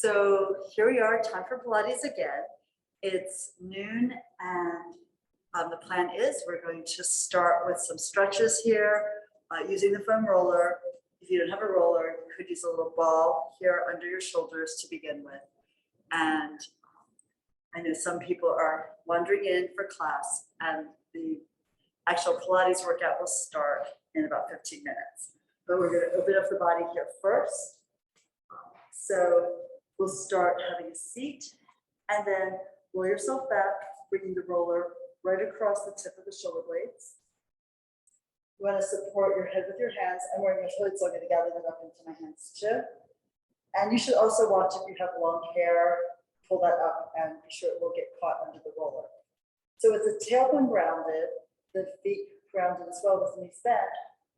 So here we are, time for Pilates again. It's noon and the plan is we're going to start with some stretches here using the foam roller. If you don't have a roller, you could use a little ball here under your shoulders to begin with. And I know some people are wandering in for class and the actual Pilates workout will start in about 15 minutes. But we're going to open up the body here first. So we'll start having a seat and then roll yourself back, bringing the roller right across the tip of the shoulder blades. You want to support your head with your hands. I'm wearing my hood, so I'm going to gather that up into my hands too. And you should also watch if you have long hair, pull that up and be sure it will get caught under the roller. So with the tailbone grounded, the feet grounded as well with the knees bent,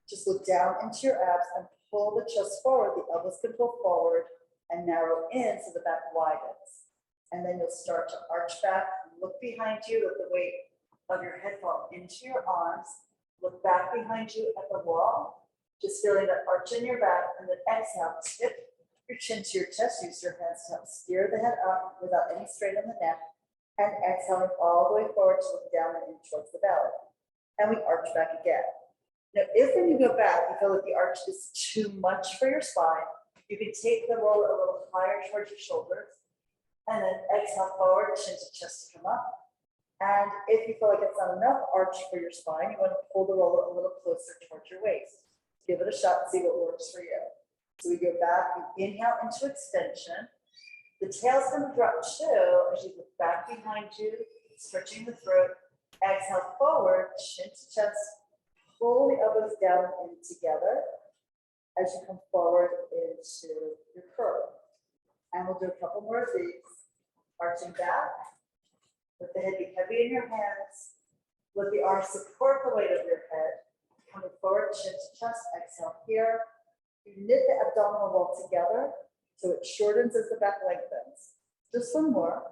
just look down into your abs and pull the chest forward. The elbows can pull forward and narrow in so the back widens. And then you'll start to arch back, look behind you, let the weight of your head fall into your arms, look back behind you at the wall, just feeling that arch in your back, and then exhale, tip your chin to your chest, use your hands to help steer the head up without any strain on the neck, and exhaling all the way forward to look down and in towards the belly. And we arch back again. Now, if when you go back, you feel that the arch is too much for your spine, you can take the roller a little higher towards your shoulders, and then exhale forward, chin to chest to come up. And if you feel like it's not enough arch for your spine, you want to pull the roller a little closer towards your waist. Give it a shot and see what works for you. So we go back, we inhale into extension. The tail's going to drop too as you look back behind you, stretching the throat. Exhale forward, chin to chest. Pull the elbows down and in together as you come forward into your curl. And we'll do a couple more of these. Arching back. Let the head be heavy in your hands. Let the arms support the weight of your head. Coming forward, chin to chest. Exhale here. You knit the abdominal wall together so it shortens as the back lengthens. Just one more.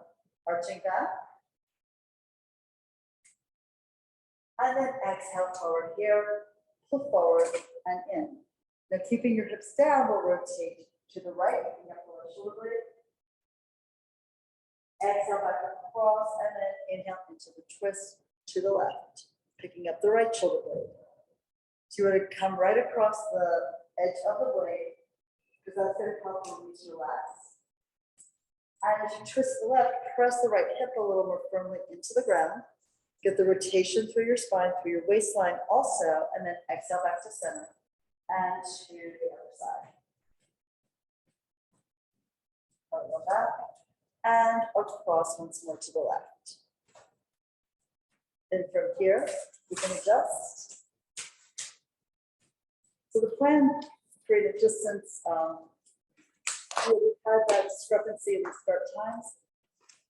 Arching back. And then exhale forward here. Pull forward and in. Now keeping your hips down, we'll rotate to the right, picking up the left shoulder blade. Exhale back across and then inhale into the twist to the left, picking up the right shoulder blade. So you want to come right across the edge of the blade because that's going to help your knees relax. And as you twist the left, press the right hip a little more firmly into the ground. Get the rotation through your spine, through your waistline also, and then exhale back to center and to the other side. Parallel back and across once more to the left. Then from here, we can adjust. So the plan created just since we had that discrepancy in the start times.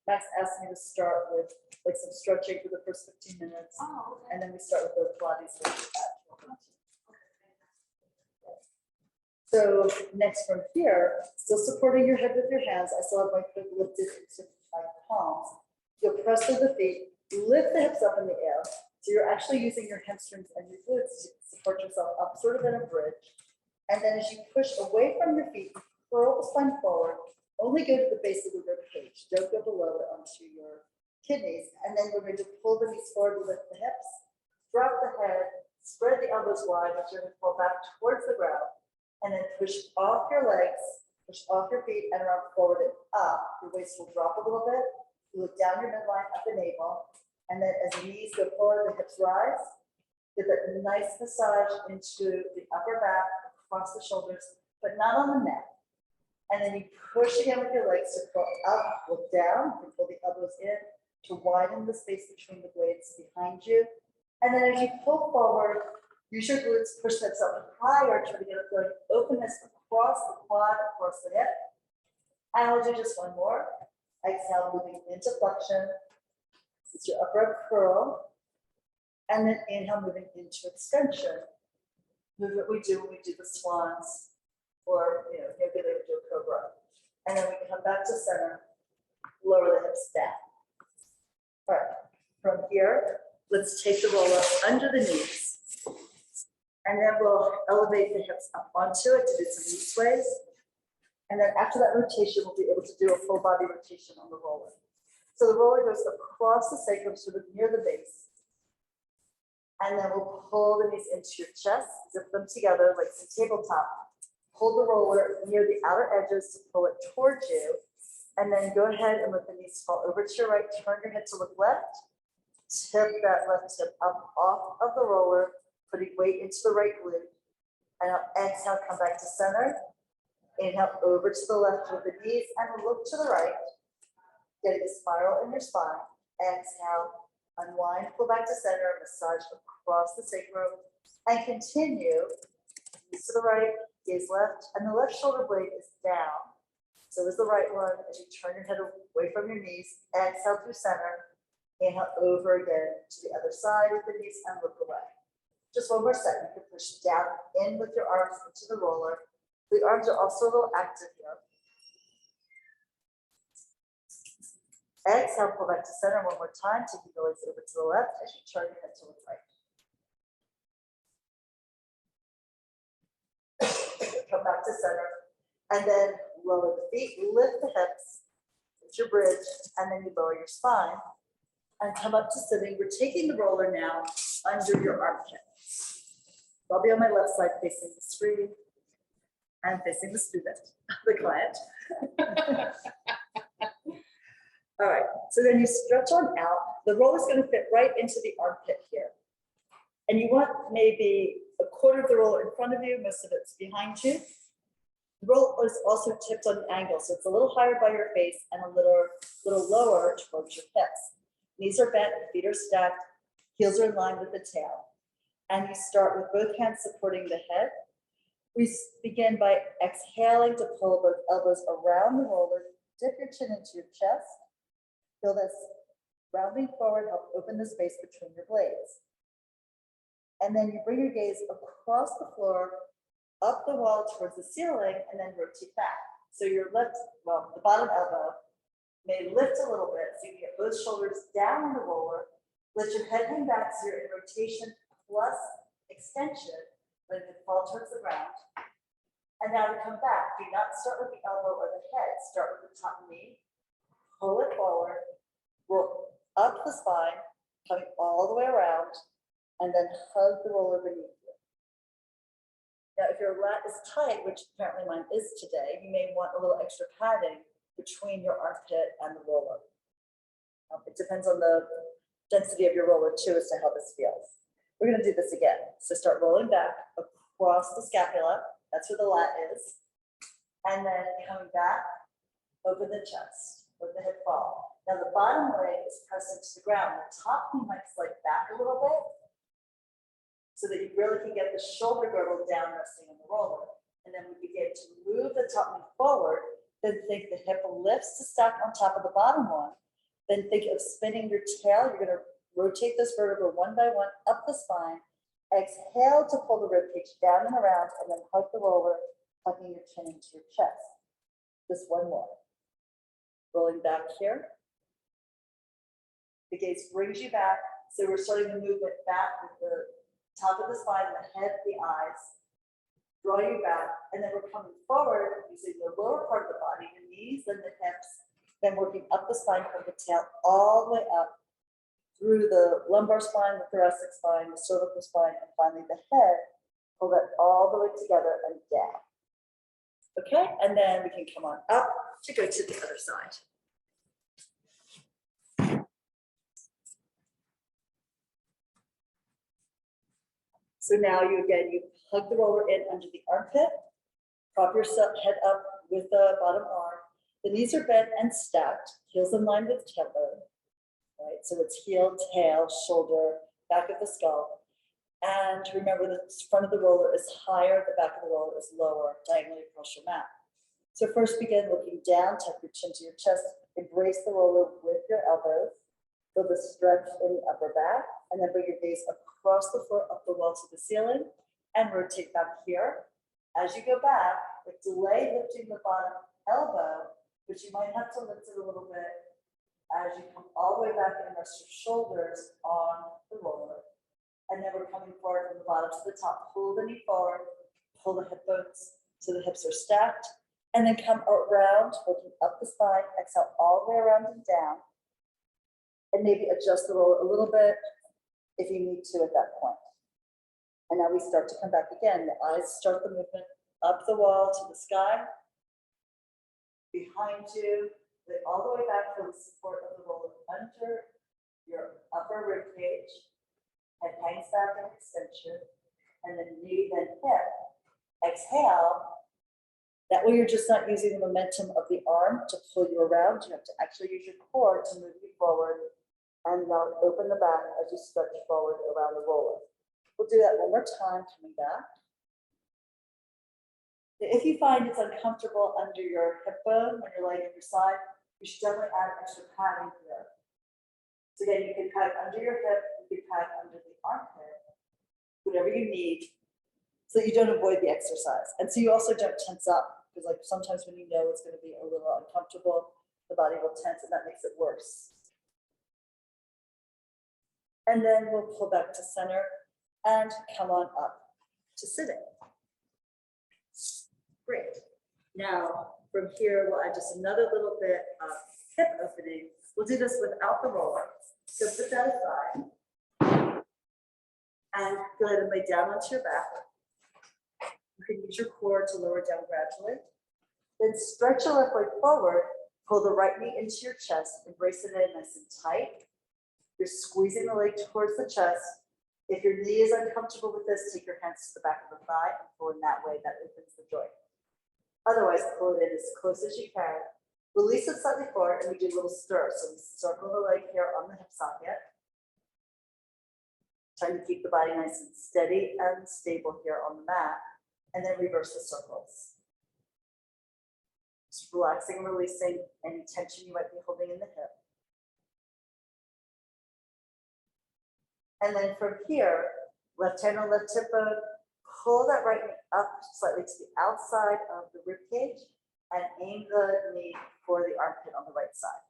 Max asked me to start with like some stretching for the first 15 minutes. Oh, okay. And then we start with the Pilates at 12:15. So next from here, still supporting your head with your hands. I still have my foot lifted into my palms. You'll press through the feet, lift the hips up in the air. So you're actually using your hamstrings and your glutes to support yourself up sort of in a bridge. And then as you push away from your feet, curl the spine forward, only go to the base of the rib cage. Don't go below it onto your kidneys. And then we're going to pull the knees forward, lift the hips, drop the head, spread the elbows wide, let your head fall back towards the ground, and then push off your legs, push off your feet, and around forward and up. Your waist will drop a little bit. You look down your midline, up the navel, and then as the knees go forward, the hips rise. Get that nice massage into the upper back, across the shoulders, but not on the neck. And then you push again with your legs to go up, look down, and pull the elbows in to widen the space between the blades behind you. And then as you pull forward, use your glutes, push that up higher, try to get a good openness across the quad, across the hip. And we'll do just one more. Exhale, moving into flexion. This is your upper curl. And then inhale, moving into extension. Movement we do when we do the swans, or maybe they would do a cobra. And then we come back to center, lower the hips down. All right, from here, let's take the roller under the knees. And then we'll elevate the hips up onto it to do some knee sways. And then after that rotation, we'll be able to do a full body rotation on the roller. So the roller goes across the sacrum, sort of near the base. And then we'll pull the knees into your chest, zip them together like some tabletop. Hold the roller near the outer edges to pull it towards you. And then go ahead and let the knees fall over to your right. Turn your head to look left. Tip that left hip up off of the roller, putting weight into the right glute. And exhale, come back to center. Inhale over to the left with the knees and look to the right. Getting a spiral in your spine. Exhale, unwind, pull back to center, massage across the sacrum, and continue. Knees to the right, gaze left, and the left shoulder blade is down. So is the right one. As you turn your head away from your knees, exhale through center. Inhale over again to the other side with the knees and look away. Just one more set. You can push down in with your arms into the roller. The arms are also a little active here. Exhale, pull back to center one more time. Taking the legs over to the left as you turn your head to the right. Come back to center. And then lower the feet, lift the hips, lift your bridge, and then you lower your spine. And come up to sitting. We're taking the roller now under your armpit. So I'll be on my left side facing the screen and facing the student, the client. All right, so then you stretch on out. The roll is going to fit right into the armpit here. And you want maybe a quarter of the roller in front of you, most of it's behind you. The roll is also tipped on an angle, so it's a little higher by your face and a little lower towards your hips. Knees are bent, feet are stacked, heels are in line with the tail. And you start with both hands supporting the head. We begin by exhaling to pull both elbows around the roller, dip your chin into your chest. Feel this rounding forward, help open the space between your blades. And then you bring your gaze across the floor, up the wall towards the ceiling, and then rotate back. So your left, well, the bottom elbow may lift a little bit, so you can get both shoulders down on the roller. Let your head hang back so you're in rotation plus extension, but it can fall towards the ground. And now to come back, do not start with the elbow or the head. Start with the top knee, pull it forward, roll up the spine, coming all the way around, and then hug the roller beneath you. Now, if your lat is tight, which apparently mine is today, you may want a little extra padding between your armpit and the roller. It depends on the density of your roller too as to how this feels. We're going to do this again. So start rolling back across the scapula. That's where the lat is. And then coming back, open the chest, let the hip fall. Now the bottom leg is pressed into the ground. The top knee might slide back a little bit so that you really can get the shoulder girdle down resting on the roller. And then we begin to move the top knee forward. Then think the hip lifts to stack on top of the bottom one. Then think of spinning your tail. You're going to rotate this vertebra one by one up the spine. Exhale to pull the rib cage down and around, and then hug the roller, hugging your chin into your chest. Just one more. Rolling back here. The gaze brings you back. So we're starting the movement back with the top of the spine, the head, the eyes. Draw you back, and then we're coming forward using the lower part of the body, the knees and the hips, then working up the spine from the tail all the way up through the lumbar spine, the thoracic spine, the cervical spine, and finally the head. Pull that all the way together and down. Okay, and then we can come on up to go to the other side. So now you hug the roller in under the armpit, prop your head up with the bottom arm. The knees are bent and stacked, heels in line with tailbone. Right, so it's heel, tail, shoulder, back of the skull. And remember the front of the roller is higher, the back of the roller is lower, diagonally across your mat. So first begin looking down, tuck your chin to your chest, embrace the roller with your elbows, feel the stretch in the upper back, and then bring your gaze across the floor, up the wall to the ceiling, and rotate back here. As you go back, delay lifting the bottom elbow, but you might have to lift it a little bit as you come all the way back and rest your shoulders on the roller. And then we're coming forward from the bottom to the top. Pull the knee forward, pull the hip bones so the hips are stacked. And then come around, working up the spine, exhale all the way around and down. And maybe adjust the roller a little bit if you need to at that point. And now we start to come back again. The eyes start the movement up the wall to the sky. Behind you, all the way back for the support of the roller under your upper rib cage. Head hangs back in extension. And then knee, then hip. Exhale. That way you're just not using the momentum of the arm to pull you around. You have to actually use your core to move you forward. And now open the back as you stretch forward around the roller. We'll do that one more time, coming back. If you find it's uncomfortable under your hip bone when you're laying on your side, you should definitely add extra padding here. So again, you can pad under your hip, you can pad under the armpit, whatever you need, so that you don't avoid the exercise. And so you also don't tense up, because like sometimes when you know it's going to be a little uncomfortable, the body will tense and that makes it worse. And then we'll pull back to center and come on up to sitting. Great. Now, from here, we'll add just another little bit of hip opening. We'll do this without the roller. So put that aside. And go ahead and lay down onto your back. You can use your core to lower down gradually. Then stretch your left leg forward. Pull the right knee into your chest. Embrace it in nice and tight. You're squeezing the leg towards the chest. If your knee is uncomfortable with this, take your hands to the back of the thigh and pull in that way. That opens the joint. Otherwise, pull it in as close as you can. Release it slightly forward, and we do a little stir. So we circle the leg here on the hip socket. Trying to keep the body nice and steady and stable here on the mat. And then reverse the circles. Just relaxing and releasing any tension you might be holding in the hip. And then from here, left hand on left hip bone, pull that right knee up slightly to the outside of the rib cage and aim the knee for the armpit on the right side.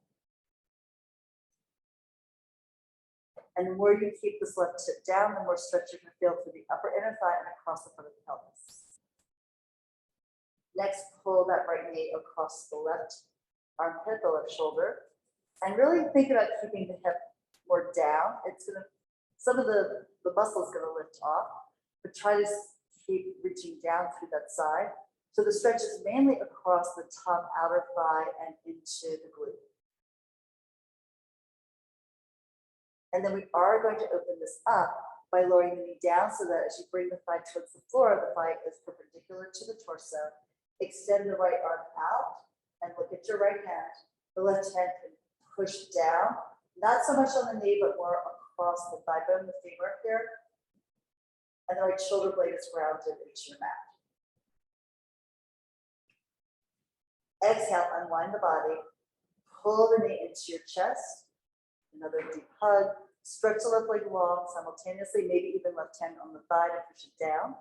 And the more you keep this left hip down, the more stretch you're going to feel through the upper inner thigh and across the front of the pelvis. Next, pull that right knee across the left armpit, the left shoulder, and really think about keeping the hip more down. It's going to, some of the muscle is going to lift off, but try to keep reaching down through that side. So the stretch is mainly across the top outer thigh and into the glute. And then we are going to open this up by lowering the knee down so that as you bring the thigh towards the floor, the thigh is perpendicular to the torso. Extend the right arm out and look at your right hand. The left hand can push down, not so much on the knee, but more across the thigh bone, the femur here. And the right shoulder blade is grounded into your mat. Exhale, unwind the body. Pull the knee into your chest. Another deep hug. Stretch the left leg long simultaneously, maybe even left hand on the thigh to push it down.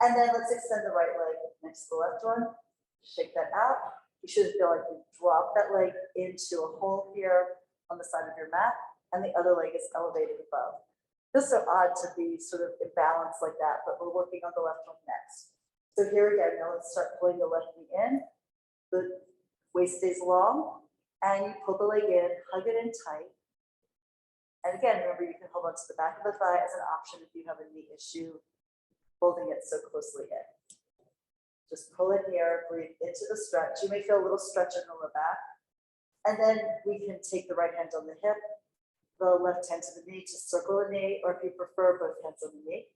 And then let's extend the right leg next to the left one. Shake that out. You should feel like you drop that leg into a hole here on the side of your mat, and the other leg is elevated above. Feels so odd to be sort of imbalanced like that, but we're working on the left one next. So here again, now let's start pulling the left knee in. The waist stays long, and you pull the leg in, hug it in tight. And again, remember, you can hold on to the back of the thigh as an option if you have a knee issue, holding it so closely in. Just pull it here, breathe into the stretch. You may feel a little stretch in the lower back. And then we can take the right hand on the hip, the left hand to the knee to circle the knee, or if you prefer, both hands on the knee.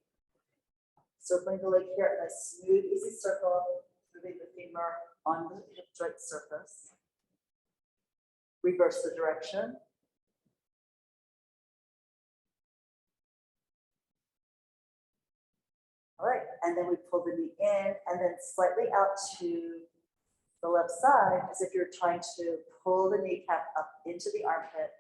Circling the leg here in a smooth, easy circle, moving the femur on the hip joint surface. Reverse the direction. All right, and then we pull the knee in and then slightly out to the left side as if you're trying to pull the kneecap up into the armpit.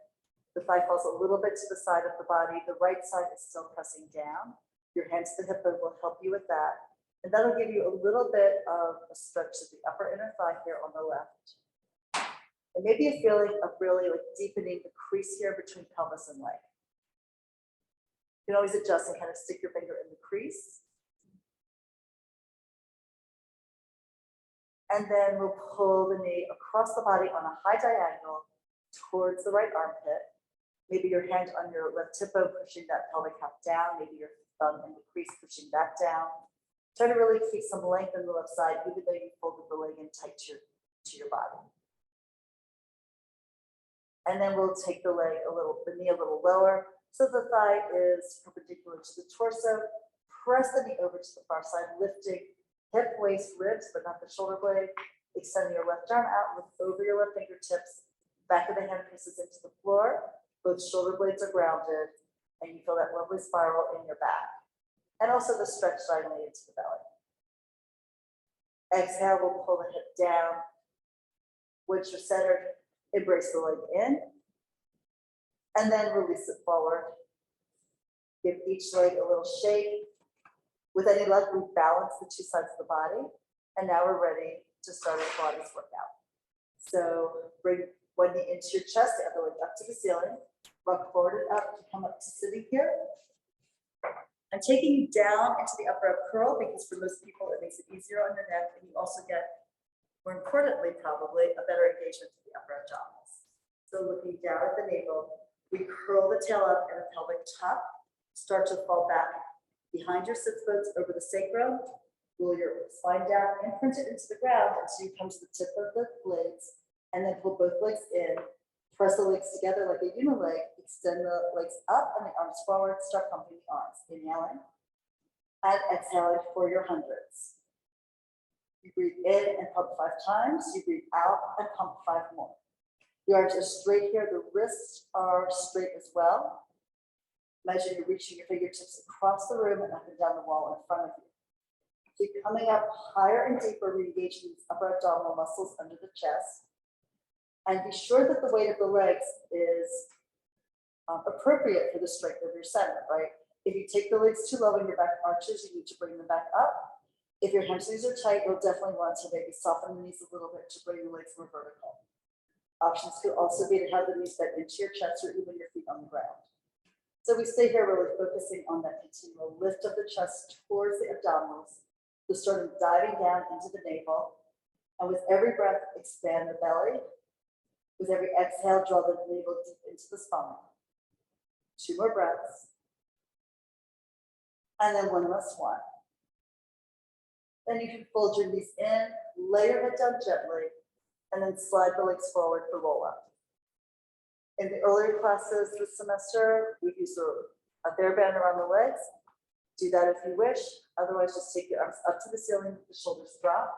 The thigh falls a little bit to the side of the body. The right side is still pressing down. Your hands to the hip bone will help you with that. And that'll give you a little bit of a stretch of the upper inner thigh here on the left. And maybe a feeling of really like deepening the crease here between pelvis and leg. You can always adjust and kind of stick your finger in the crease. And then we'll pull the knee across the body on a high diagonal towards the right armpit. Maybe your hand on your left hip bone pushing that pelvic half down. Maybe your thumb in the crease pushing that down. Try to really keep some length on the left side, even though you folded the leg in tight to your body. And then we'll take the knee a little lower, so the thigh is perpendicular to the torso. Press the knee over to the far side, lifting hip, waist, ribs, but not the shoulder blade. Extend your left arm out, look over your left fingertips. Back of the hand presses into the floor. Both shoulder blades are grounded, and you feel that lovely spiral in your back. And also the stretch diagonally into the belly. Exhale, we'll pull the hip down. Once you're centered, embrace the leg in. And then release it forward. Give each leg a little shake. With any luck, we balance the two sides of the body. And now we're ready to start our Pilates workout. So bring one knee into your chest, the other leg up to the ceiling. Rock forward and up to come up to sitting here. I'm taking you down into the upper up curl because for most people it makes it easier on your neck, and you also get, more importantly probably, a better engagement to the upper abdominals. So looking down at the navel, we curl the tail up in a pelvic tuck, start to fall back behind your sits bones over the sacrum, roll your spine down, imprint it into the ground until you come to the tip of the blades, and then pull both legs in. Press the legs together like a unileg, extend the legs up and the arms forward, start pumping the arms. Inhaling and exhaling for your hundreds. You breathe in and pump 5 times, you breathe out and pump 5 more. The arms are straight here, the wrists are straight as well. Imagine you're reaching your fingertips across the room and up and down the wall in front of you. Keep coming up higher and deeper, re-engaging these upper abdominal muscles under the chest. And be sure that the weight of the legs is appropriate for the strength of your center, right? If you take the legs too low and your back arches, you need to bring them back up. If your hamstrings are tight, you'll definitely want to maybe soften the knees a little bit to bring the legs more vertical. Options could also be to have the knees bent into your chest or even your feet on the ground. So we stay here really focusing on that continual lift of the chest towards the abdominals, the sternum diving down into the navel. And with every breath, expand the belly. With every exhale, draw the navel deep into the spine. 2 more breaths. And then one last one. Then you can fold your knees in, lay your head down gently, and then slide the legs forward for roll up. In the earlier classes this semester, we used a bear band around the legs. Do that if you wish. Otherwise, just take your arms up to the ceiling, the shoulders drop,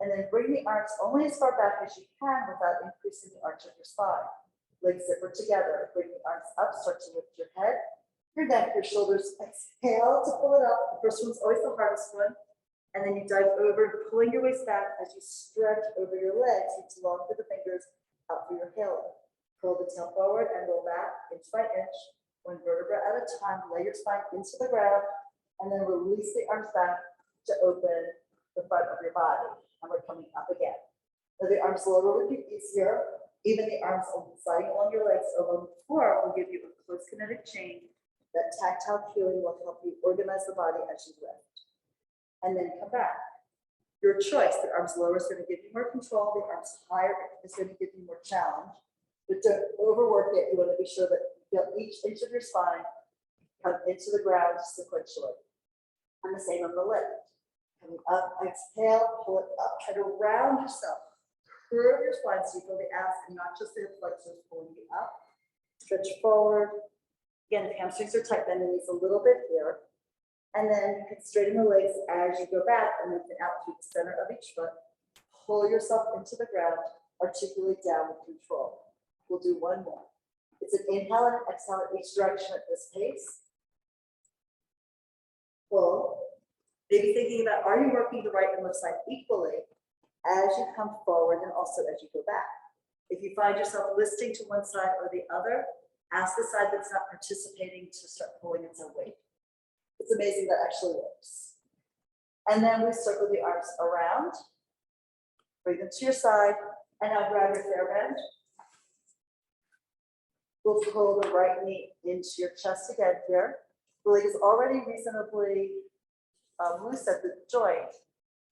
and then bring the arms only as far back as you can without increasing the arch of your spine. Legs zipper together. Bring the arms up, start to lift your head, your neck, your shoulders. Exhale to pull it up. The first one's always the hardest one. And then you dive over, pulling your waist back as you stretch over your legs. Reach long for the fingers, out for your halo. Curl the tail forward and roll back inch by inch. 1 vertebra at a time. Lay your spine into the ground. And then release the arms back to open the front of your body. And we're coming up again. Now the arms lower would be easier. Even the arms sliding along your legs along the floor will give you a close kinetic chain. That tactile cueing will help you organize the body as you lift. And then come back. Your choice. The arms lower is going to give you more control. The arms higher is going to give you more challenge. But don't overwork it. You want to be sure that you feel each inch of your spine come into the ground sequentially. And the same on the lift. Coming up, exhale, pull it up, try to round yourself. Curve your spine so you feel the abs and not just the hip flexors pulling you up. Stretch forward. Again, if hamstrings are tight, bend the knees a little bit here. And then you can straighten the legs as you go back and lengthen out through the center of each foot. Pull yourself into the ground, articulate down with control. We'll do 1 more. It's an inhale and an exhale in each direction at this pace. Pull. Maybe thinking about, are you working the right and left side equally as you come forward and also as you go back? If you find yourself listing to one side or the other, ask the side that's not participating to start pulling its own weight. It's amazing that actually works. And then we circle the arms around, bring them to your side, and now grab your fair bend. We'll pull the right knee into your chest again here. The leg is already reasonably loose at the joint.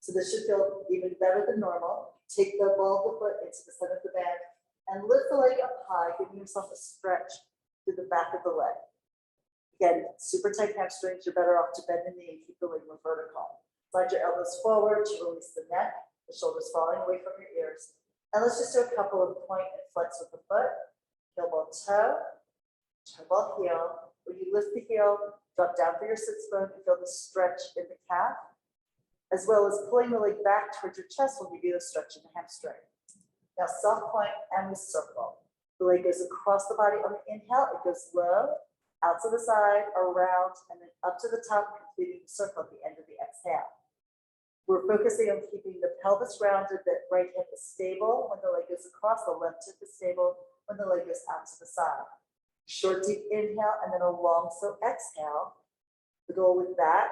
So this should feel even better than normal. Take the ball of the foot into the center of the band and lift the leg up high, giving yourself a stretch through the back of the leg. Again, super tight hamstrings, you're better off to bend the knee and keep the leg more vertical. Slide your elbows forward to release the neck, the shoulders falling away from your ears. And let's just do a couple of point and flex with the foot. Heel ball toe, toe ball heel. When you lift the heel, drop down for your sits bone and feel the stretch in the calf, as well as pulling the leg back towards your chest will give you a stretch in the hamstring. Now soft point and we circle. The leg goes across the body on the inhale, it goes low, out to the side, around, and then up to the top, completing the circle at the end of the exhale. We're focusing on keeping the pelvis rounded, that right hip is stable when the leg goes across, the left hip is stable when the leg goes out to the side. Short, deep inhale, and then a long, slow exhale. The goal with that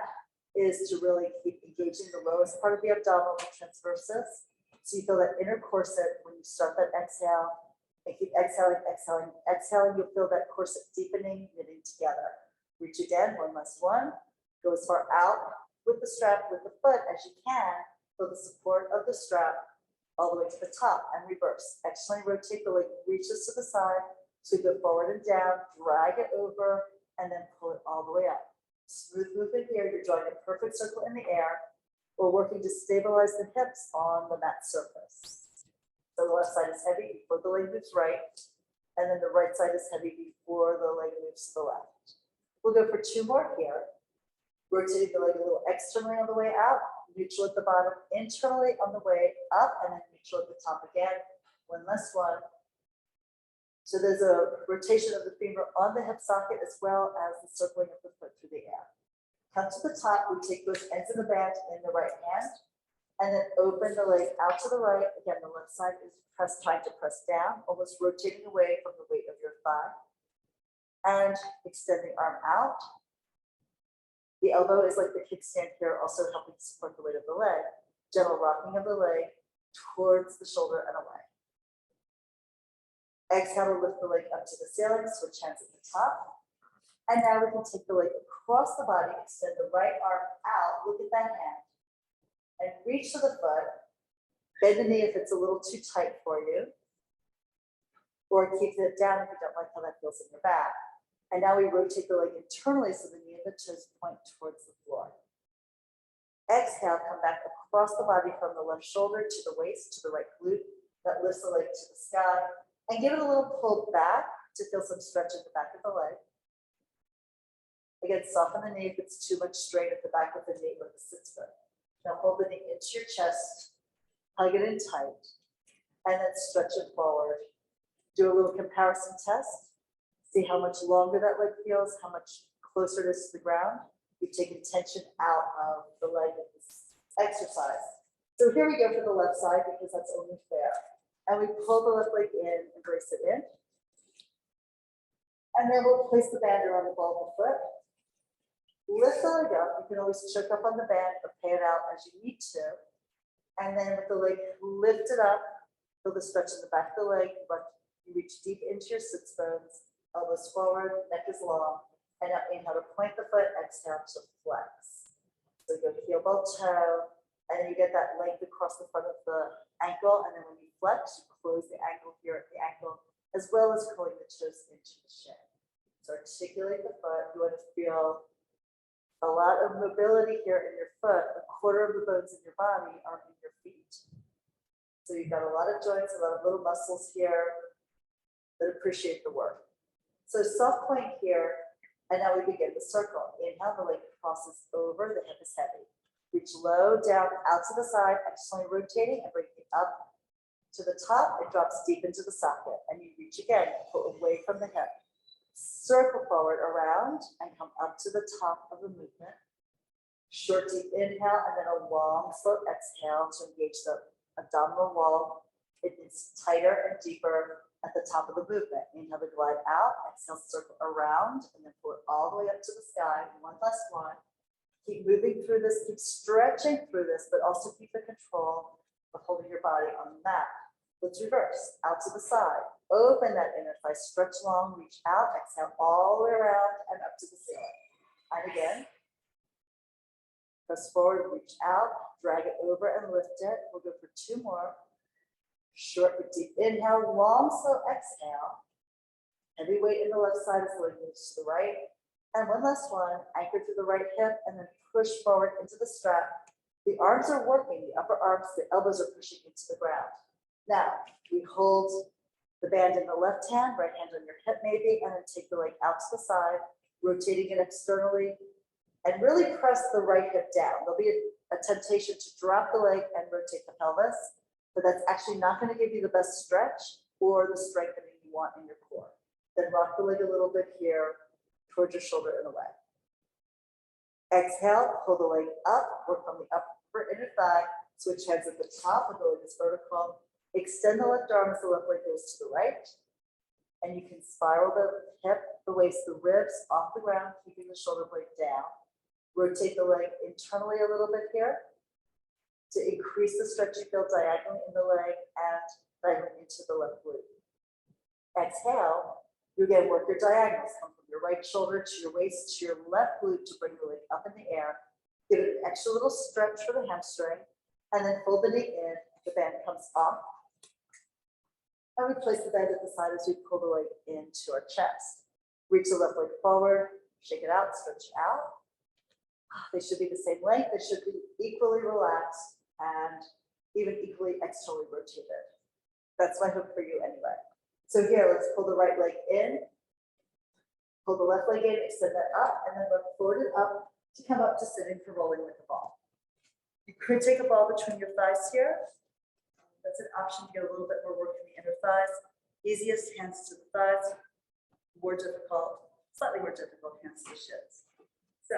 is to really keep engaging the lowest part of the abdominal, the transversus. So you feel that inner corset when you start that exhale, and keep exhaling, exhaling, exhaling. You'll feel that corset deepening, knitting together. Reach again, one last one. Go as far out with the strap, with the foot as you can. Feel the support of the strap all the way to the top and reverse. Externally rotate the leg, reaches to the side. So you go forward and down, drag it over, and then pull it all the way up. Smooth movement here. You're drawing a perfect circle in the air. We're working to stabilize the hips on the mat surface. So the left side is heavy before the leg moves right, and then the right side is heavy before the leg moves to the left. We'll go for 2 more here. Rotating the leg a little externally on the way out, neutral at the bottom, internally on the way up, and then neutral at the top again. One last one. So there's a rotation of the femur on the hip socket as well as the circling of the foot through the air. Come to the top, we take both ends of the band in the right hand, and then open the leg out to the right. Again, the left side is trying to press down, almost rotating away from the weight of your thigh. And extend the arm out. The elbow is like the kickstand here, also helping support the weight of the leg. Gentle rocking of the leg towards the shoulder and away. Exhale to lift the leg up to the ceiling, switch hands at the top. And now we can take the leg across the body, extend the right arm out, look at that hand, and reach to the foot. Bend the knee if it's a little too tight for you, or keep it down if you don't like how that feels in your back. And now we rotate the leg internally so the knee and the toes point towards the floor. Exhale, come back across the body from the left shoulder to the waist, to the right glute. That lifts the leg to the sky. And give it a little pull back to feel some stretch at the back of the leg. Again, soften the knee if it's too much strain at the back of the knee or the sits bone. Now hold the knee into your chest, hug it in tight, and then stretch it forward. Do a little comparison test. See how much longer that leg feels, how much closer it is to the ground. You've taken tension out of the leg in this exercise. So here we go for the left side because that's only fair. And we pull the left leg in and brace it in. And then we'll place the band around the ball of the foot. Lift the leg up. You can always choke up on the band or pay it out as you need to. And then with the leg lifted up, feel the stretch in the back of the leg, but you reach deep into your sits bones, elbows forward, neck is long, and now inhale to point the foot, exhale to flex. So you go heel ball toe, and then you get that length across the front of the ankle, and then when you flex, you close the ankle here at the ankle, as well as pulling the toes into the shin. So articulate the foot. You want to feel a lot of mobility here in your foot. A quarter of the bones in your body are in your feet. So you've got a lot of joints, a lot of little muscles here that appreciate the work. So soft point here, and now we begin the circle. Inhale, the leg crosses over, the hip is heavy. Reach low, down, out to the side, externally rotating and bringing it up to the top. It drops deep into the socket, and you reach again, pull away from the hip. Circle forward around and come up to the top of the movement. Short, deep inhale, and then a long, slow exhale to engage the abdominal wall. It is tighter and deeper at the top of the movement. Inhale to glide out, exhale, circle around, and then pull it all the way up to the sky. One last one. Keep moving through this, keep stretching through this, but also keep the control of holding your body on the mat. Let's reverse, out to the side. Open that inner thigh, stretch long, reach out, exhale all the way around and up to the ceiling. And again. Press forward, reach out, drag it over and lift it. We'll go for 2 more. Short but deep inhale, long, slow exhale. Heavy weight in the left side as the leg moves to the right. And one last one, anchor through the right hip and then push forward into the strap. The arms are working, the upper arms, the elbows are pushing into the ground. Now, we hold the band in the left hand, right hand on your hip maybe, and then take the leg out to the side, rotating it externally, and really press the right hip down. There'll be a temptation to drop the leg and rotate the pelvis, but that's actually not going to give you the best stretch or the strengthening you want in your core. Then rock the leg a little bit here towards your shoulder and away. Exhale, pull the leg up, work on the upper inner thigh, switch hands at the top with the leg is vertical. Extend the left arm as the left leg goes to the right. And you can spiral the hip, the waist, the ribs off the ground, keeping the shoulder blade down. Rotate the leg internally a little bit here to increase the stretch you feel diagonally in the leg and diagonally into the left glute. Exhale, you again work your diagonals. Come from your right shoulder to your waist to your left glute to bring the leg up in the air. Give it an extra little stretch for the hamstring, and then fold the knee in. The band comes off. And we place the band at the side as we pull the leg into our chest. Reach the left leg forward, shake it out, stretch out. They should be the same length. They should be equally relaxed and even equally externally rotated. That's my hope for you anyway. So here, let's pull the right leg in, pull the left leg in, extend that up, and then look forward and up to come up to sitting for rolling with the ball. You could take a ball between your thighs here. That's an option to get a little bit more work in the inner thighs. Easiest, hands to the thighs. More difficult, slightly more difficult, hands to the shins. So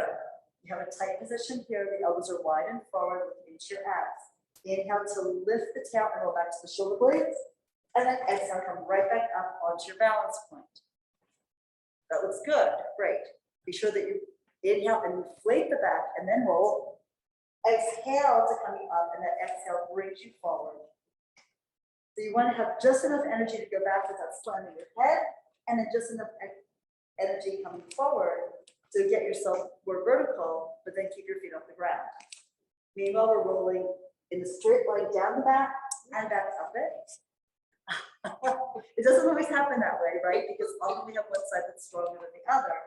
you have a tight position here. The elbows are wide and forward, looking into your abs. Inhale to lift the tail and roll back to the shoulder blades. And then exhale, come right back up onto your balance point. That looks good, great. Be sure that you inhale and inflate the back and then roll. Exhale to coming up, and that exhale brings you forward. So you want to have just enough energy to go back without slamming your head, and then just enough energy coming forward to get yourself more vertical, but then keep your feet off the ground. Meanwhile, we're rolling in the straight line down the back and back up it. It doesn't always happen that way, right? Because often we have one side that's stronger than the other.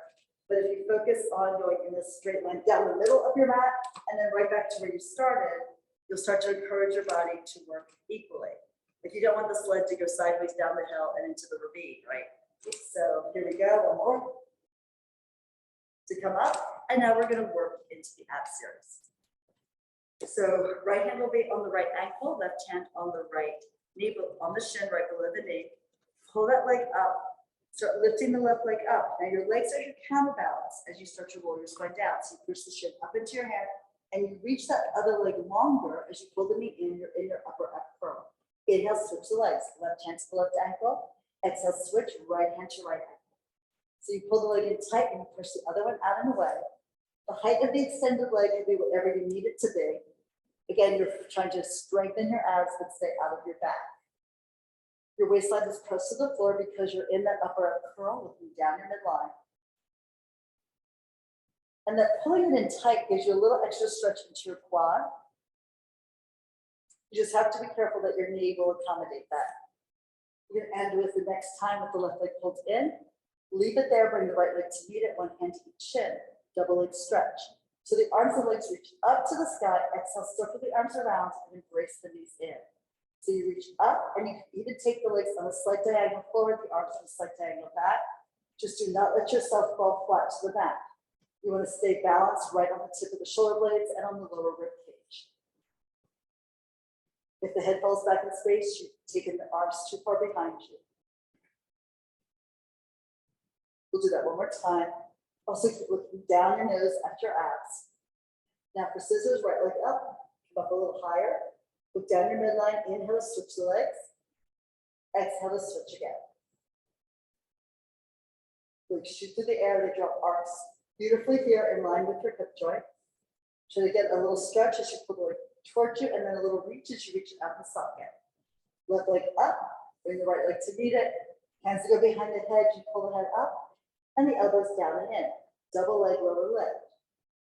But if you focus on going in this straight line down the middle of your mat and then right back to where you started, you'll start to encourage your body to work equally. If you don't want the sled to go sideways down the hill and into the ravine, right? So here we go, one more. To come up, and now we're going to work into the ab series. So right hand will be on the right ankle, left hand on the right knee, on the shin, right below the knee. Pull that leg up, start lifting the left leg up. Now your legs are your counterbalance as you start to roll your spine down. So you push the shin up into your hand, and you reach that other leg longer as you pull the knee in your upper ab curl. Inhale, switch the legs, left hand to the left ankle. Exhale, switch right hand to right ankle. So you pull the leg in tight and you push the other one out and away. The height of the extended leg can be whatever you need it to be. Again, you're trying to strengthen your abs but stay out of your back. Your waistline is pressed to the floor because you're in that upper ab curl, looking down your midline. And that pulling it in tight gives you a little extra stretch into your quad. You just have to be careful that your knee will accommodate that. You're going to end with the next time with the left leg pulled in. Leave it there, bring the right leg to meet it, one hand to each shin, double leg stretch. So the arms and legs reach up to the sky, exhale, circle the arms around and embrace the knees in. So you reach up and you can even take the legs on a slight diagonal forward, the arms on a slight diagonal back. Just do not let yourself fall flat to the back. You want to stay balanced right on the tip of the shoulder blades and on the lower rib cage. If the head falls back in space, you've taken the arms too far behind you. We'll do that one more time. Also keep looking down your nose at your abs. Now for scissors, right leg up, come up a little higher. Look down your midline, inhale, switch the legs. Exhale to switch again. Like shoot through the air, they drop arms beautifully here in line with your hip joint. Try to get a little stretch as you pull the leg towards you, and then a little reach as you reach it out the socket. Left leg up, bring the right leg to meet it. Hands to go behind the head, you pull the head up. And the elbows down and in. Double leg, lower leg.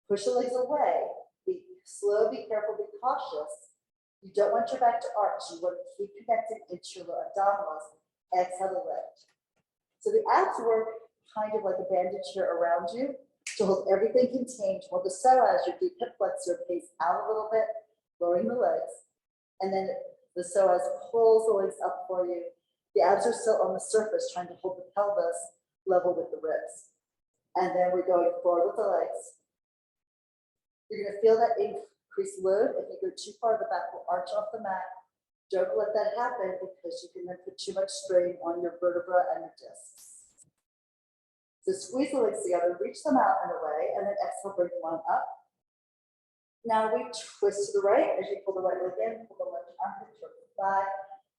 Push the legs away. Feet slow, be careful, be cautious. You don't want your back to arch. You want to keep connecting into your lower abdominals. Exhale to lift. So the abs work kind of like a bandage here around you to hold everything contained, while the psoas, your deep hip flexor, pays out a little bit, lowering the legs. And then the psoas pulls the legs up for you. The abs are still on the surface, trying to hold the pelvis level with the ribs. And then we're going forward with the legs. You're going to feel that increased load. If you go too far, the back will arch off the mat. Don't let that happen because you can then put too much strain on your vertebra and your discs. So squeeze the legs together, reach them out and away, and then exhale, bring one up. Now we twist to the right as you pull the right leg in, pull the left armpit toward the thigh,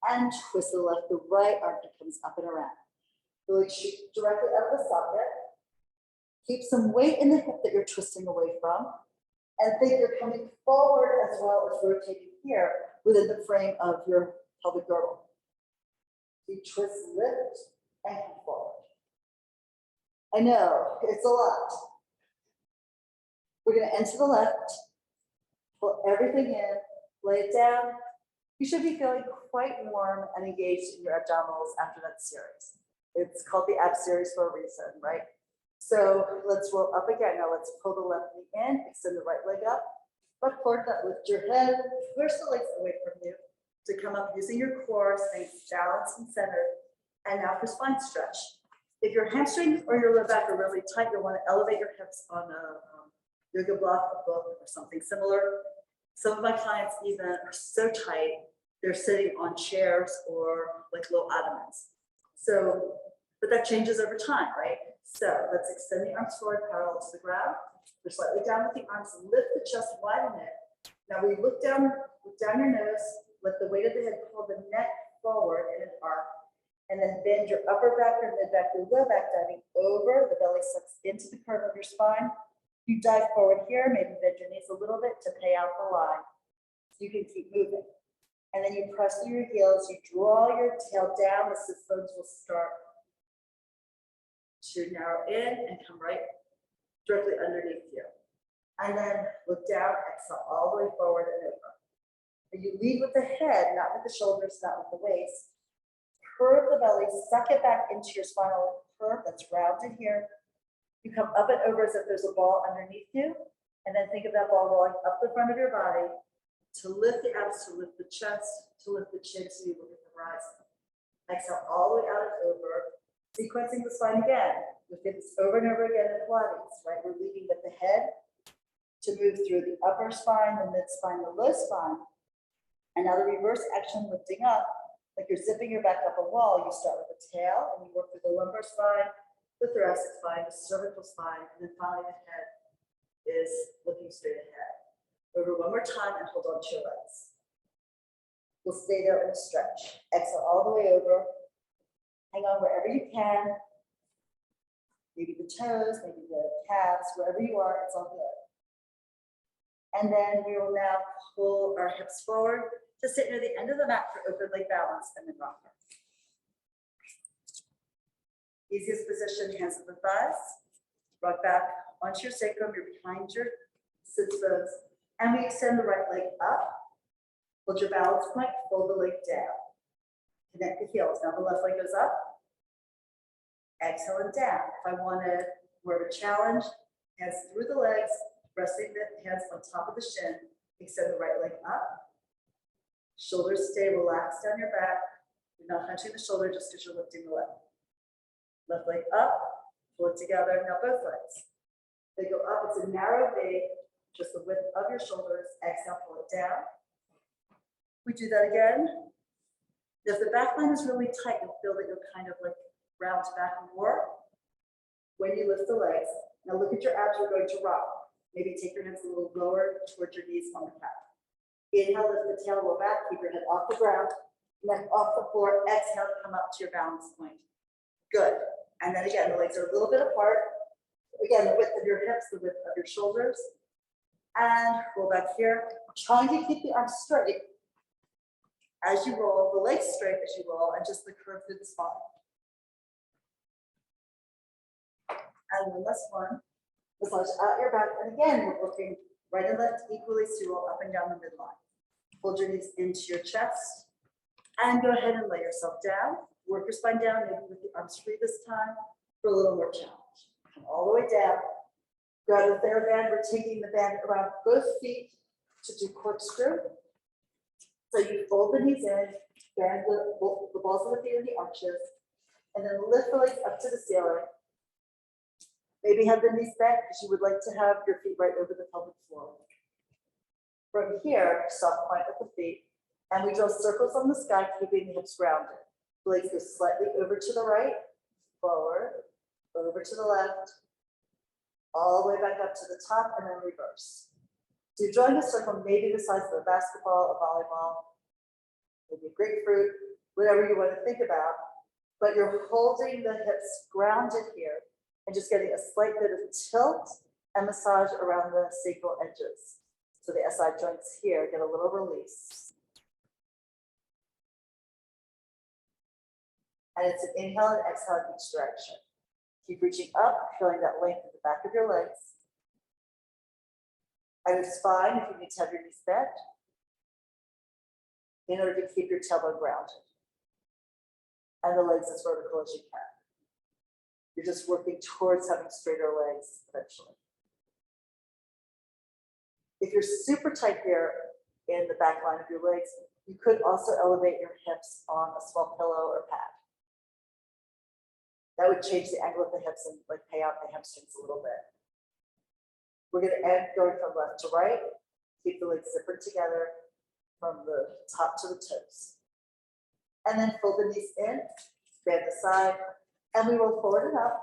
and twist the left, the right armpit comes up and around. The leg shoot directly out of the socket. Keep some weight in the hip that you're twisting away from, and think you're coming forward as well as rotating here within the frame of your pelvic girdle. You twist, lift, and come forward. I know, it's a lot. We're going to enter the left, pull everything in, lay it down. You should be feeling quite warm and engaged in your abdominals after that series. It's called the ab series for a reason, right? So let's roll up again. Now let's pull the left knee in, extend the right leg up, rock forward, lift your head, push the legs away from you to come up using your core, staying balanced and centered. And now for spine stretch. If your hamstrings or your low back are really tight, you'll want to elevate your hips on a yoga block, a book, or something similar. Some of my clients even are so tight, they're sitting on chairs or like low ottomans. So, but that changes over time, right? So let's extend the arms forward, parallel to the ground. We're slightly down with the arms, lift the chest, widen it. Now we look down your nose, let the weight of the head pull the neck forward in an arc, and then bend your upper back or mid back, your low back diving over, the belly sucks into the curve of your spine. You dive forward here, maybe bend your knees a little bit to pay out the line. You can keep moving. And then you press through your heels, you draw your tail down, the sit bones will start to narrow in and come right directly underneath you. And then look down, exhale all the way forward and over. And you lead with the head, not with the shoulders, not with the waist. Curve the belly, suck it back into your spinal curve that's rounded here. You come up and over as if there's a ball underneath you, and then think of that ball rolling up the front of your body to lift the abs, to lift the chest, to lift the chin so you look at the horizon. Exhale all the way out and over, sequencing the spine again. We did this over and over again in Pilates, right? We're leading with the head to move through the upper spine, the mid spine, the low spine. And now the reverse action, lifting up, like you're zipping your back up a wall. You start with the tail and you work through the lumbar spine, the thoracic spine, the cervical spine, and then finally the head is looking straight ahead. Over one more time and hold on to your legs. We'll stay there in a stretch. Exhale all the way over. Hang on wherever you can. Maybe the toes, maybe the calves, wherever you are, it's all good. And then we will now pull our hips forward to sit near the end of the mat for open leg balance and then rocker. Easiest position, hands at the thighs. Rock back onto your sacrum, you're behind your sits bones. And we extend the right leg up. Hold your balance point, fold the leg down. Connect the heels. Now the left leg goes up. Exhale and down. If I wanted more of a challenge, hands through the legs, resting the hands on top of the shin. Extend the right leg up. Shoulders stay relaxed down your back. You're not hunching the shoulder just because you're lifting the leg. Left leg up, pull it together. Now both legs. They go up, it's a narrow V, just the width of your shoulders. Exhale, pull it down. We do that again. If the back line is really tight, you'll feel that you're kind of like round back and forth when you lift the legs. Now look at your abs, we're going to rock. Maybe take your hands a little lower towards your knees on the calf. Inhale, lift the tail, roll back, keep your head off the ground, neck off the floor. Exhale, come up to your balance point. Good. And then again, the legs are a little bit apart. Again, the width of your hips, the width of your shoulders. And roll back here. Trying to keep the arms straight as you roll, the legs straight as you roll, and just the curve through the spine. And the last one, massage out your back. And again, we're working Right and left equally, so you roll up and down the midline. Hold your knees into your chest and go ahead and lay yourself down. Work your spine down, maybe with the arms free this time for a little more challenge. Come all the way down. Grab the TheraBand. We're taking the band around both feet to do corkscrew. So you fold the knees in, bend the balls of the feet in the arches, and then lift the legs up to the ceiling. Maybe have the knees bent because you would like to have your feet right over the pelvic floor. From here, soft point with the feet, and we draw circles on the sky, keeping the hips grounded. Legs go slightly over to the right, forward, over to the left, all the way back up to the top, and then reverse. So you're drawing a circle, maybe the size of a basketball, a volleyball, maybe a grapefruit, whatever you want to think about, but you're holding the hips grounded here and just getting a slight bit of tilt and massage around the sacral edges. So the SI joints here get a little release. And it's an inhale and exhale in each direction. Keep reaching up, feeling that length at the back of your legs. And it's fine if you need to have your knees bent in order to keep your tailbone grounded. And the legs as vertical as you can. You're just working towards having straighter legs eventually. If you're super tight here in the back line of your legs, you could also elevate your hips on a small pillow or pad. That would change the angle of the hips and like pay out the hamstrings a little bit. We're going to end going from left to right. Keep the legs zippered together from the top to the toes. And then fold the knees in, bend the side, and we roll forward and up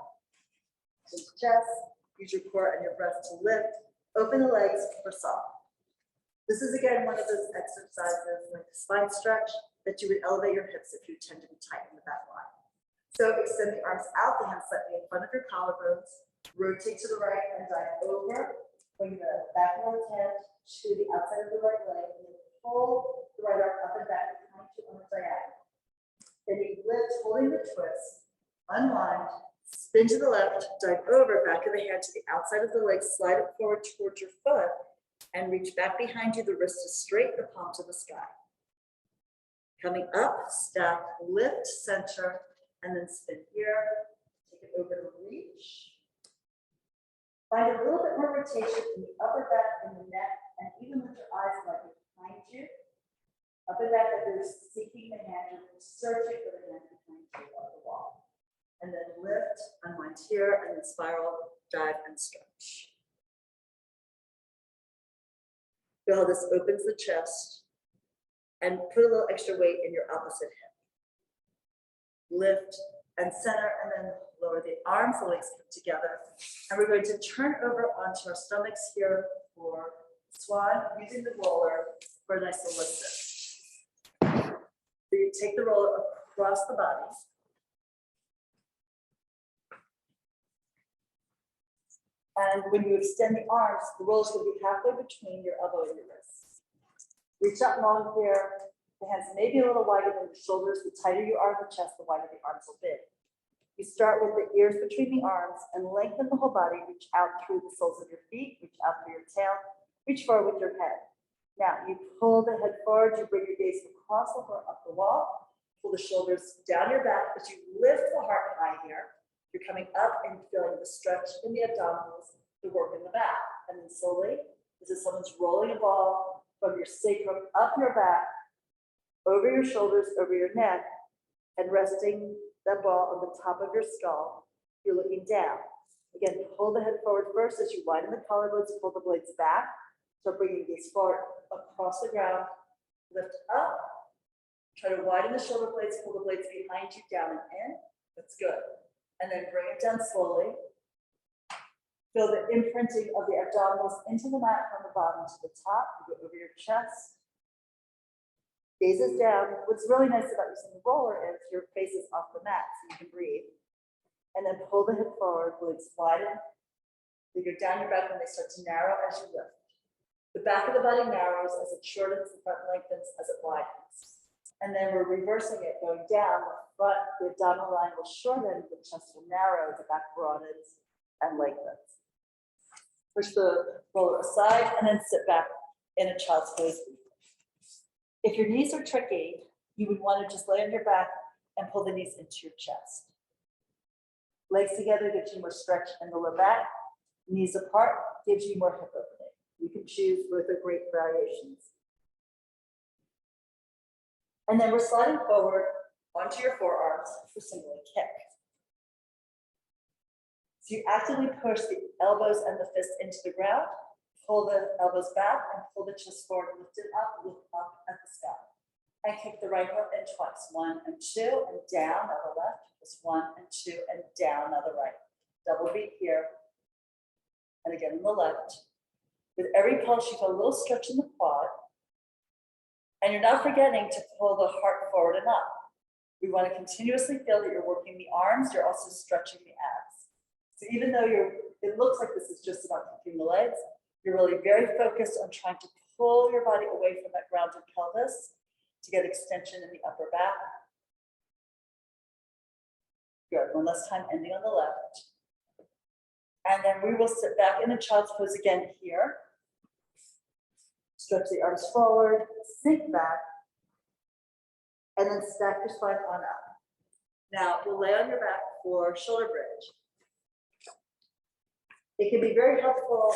to the chest. Use your core and your breath to lift. Open the legs for soft. This is again one of those exercises like the spine stretch that you would elevate your hips if you tend to be tight in the back line. So extend the arms out, the hands slightly in front of your collarbones. Rotate to the right and dive over. Bring the back of the hand to the outside of the right leg, and then pull the right arm up and back behind you on the diagonal. Then you lift, holding the twist, unwind, spin to the left, dive over, back of the hand to the outside of the leg, slide it forward towards your foot, and reach back behind you. The wrist is straight, the palm to the sky. Coming up, stack, lift, center, and then spin here. Take it over to reach. Find a little bit more rotation in the upper back and the neck, and even with your eyes slightly behind you. Up and back, like you're seeking the hand, you're searching for the hand behind you on the wall. And then lift, unwind here, and then spiral, dive, and stretch. Feel how this opens the chest, and put a little extra weight in your opposite hip. Lift and center, and then lower the arms, the legs come together. And we're going to turn over onto our stomachs here for swan, using the roller for a nice little lift. So you take the roller across the body. And when you extend the arms, the rollers will be halfway between your elbow and your wrist. Reach out long here. The hands may be a little wider than the shoulders. The tighter you are in the chest, the wider the arms will be. You start with the ears between the arms and lengthen the whole body. Reach out through the soles of your feet. Reach out through your tail. Reach forward with your head. Now you pull the head forward. You bring your gaze across the floor, up the wall. Pull the shoulders down your back as you lift the heart high here. You're coming up and feeling the stretch in the abdominals, the work in the back. And then slowly, this is someone's rolling a ball from your sacrum up your back, over your shoulders, over your neck, and resting that ball on the top of your skull. You're looking down. Again, pull the head forward first as you widen the collarbones, pull the blades back. So bringing these forward across the ground, lift up, try to widen the shoulder blades, pull the blades behind you, down and in. That's good. And then bring it down slowly. Feel the imprinting of the abdominals into the mat from the bottom to the top. You go over your chest. Gaze is down. What's really nice about using the roller is your face is off the mat so you can breathe. And then pull the hip forward, blades widen. They go down your back and they start to narrow as you lift. The back of the body narrows as it shortens, the front lengthens as it widens. And then we're reversing it, going down. The front, the abdominal line will shorten, the chest will narrow, the back broadens and lengthens. Push the roller aside and then sit back in a child's pose. If your knees are tricky, you would want to just lay on your back and pull the knees into your chest. Legs together gives you more stretch in the lower back. Knees apart gives you more hip opening. You can choose both are great variations. And then we're sliding forward onto your forearms for single leg kick. So you actively push the elbows and the fists into the ground, pull the elbows back and pull the chest forward, lift it up, look up at the sky. And kick the right heel in twice, 1 and 2, and down on the left, just 1 and 2, and down on the right. Double beat here, and again on the left. With every pulse, you feel a little stretch in the quad, and you're not forgetting to pull the heart forward and up. We want to continuously feel that you're working the arms, you're also stretching the abs. So even though it looks like this is just about kicking the legs, you're really very focused on trying to pull your body away from that grounded pelvis to get extension in the upper back. Good, one last time, ending on the left. And then we will sit back in a child's pose again here. Stretch the arms forward, sink back, and then stack your spine on up. Now, we'll lay on your back for shoulder bridge. It can be very helpful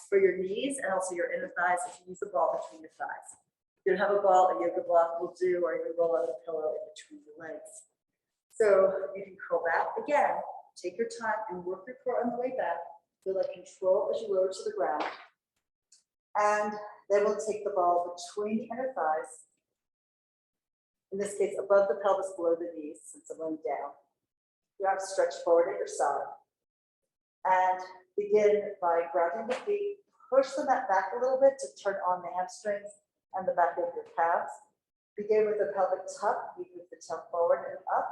for your knees and also your inner thighs if you use a ball between your thighs. If you don't have a ball, a yoga block will do, or you can roll out a pillow in between your legs. So you can curl back again, take your time and work your core on the way back. Feel like control as you lower to the ground. And then we'll take the ball between the inner thighs. In this case, above the pelvis, below the knees, since I'm laying down. Your arms stretch forward at your side. And begin by grounding the feet. Push the mat back a little bit to turn on the hamstrings and the back of your calves. Begin with the pelvic tuck. You move the tail forward and up.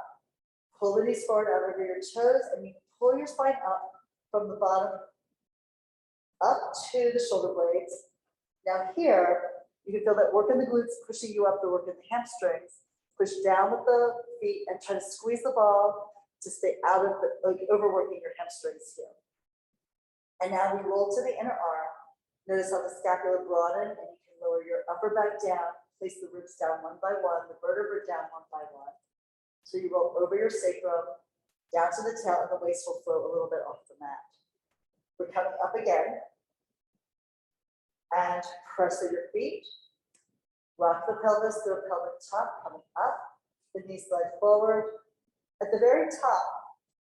Pull the knees forward out over your toes, and you pull your spine up from the bottom up to the shoulder blades. Now here, you can feel that work in the glutes pushing you up, the work in the hamstrings. Push down with the feet and try to squeeze the ball to stay out of the, like overworking your hamstrings here. And now we roll to the inner arm. Notice how the scapula broaden, and you can lower your upper back down, place the ribs down one by one, the vertebrae down one by one. So you roll over your sacrum, down to the tail, and the waist will float a little bit off the mat. We're coming up again. And press at your feet. Rock the pelvis through a pelvic tuck, coming up. The knees slide forward. At the very top,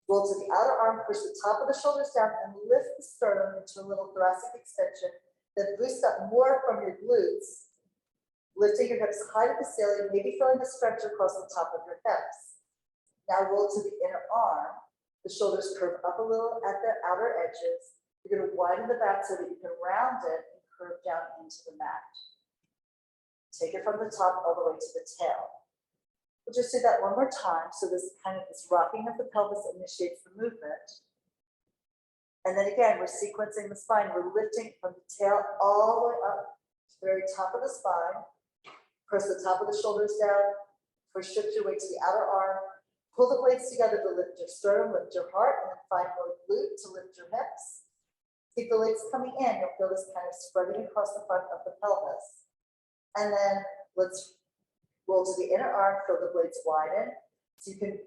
roll to the outer arm, push the top of the shoulders down, and lift the sternum into a little thoracic extension. Then boost up more from your glutes, lifting your hips high to the ceiling, maybe feeling the stretch across the top of your hips. Now roll to the inner arm. The shoulders curve up a little at the outer edges. You're going to widen the back so that you can round it and curve down into the mat. Take it from the top all the way to the tail. We'll just do that one more time. So this rocking of the pelvis initiates the movement. And then again, we're sequencing the spine. We're lifting from the tail all the way up to the very top of the spine. Press the top of the shoulders down. Shift your weight to the outer arm. Pull the blades together to lift your sternum, lift your heart, and then find more glute to lift your hips. Keep the legs coming in. You'll feel this kind of spreading across the front of the pelvis. And then let's roll to the inner arm, feel the blades widen. So you can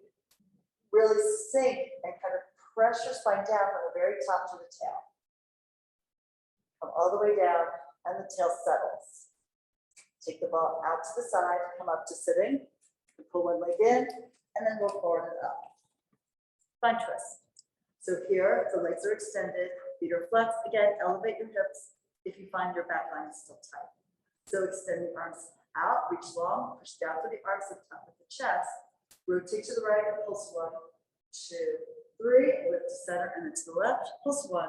really sink and kind of press your spine down from the very top to the tail. Come all the way down, and the tail settles. Take the ball out to the side, come up to sitting, pull one leg in, and then roll forward and up. Spine twist. So here, the legs are extended, feet are flexed. Again, elevate your hips if you find your back line is still tight. So extend the arms out, reach long, push down to the arms at the top of the chest, rotate to the right, and pulse 1, 2, 3, lift to center, and then to the left, pulse 1,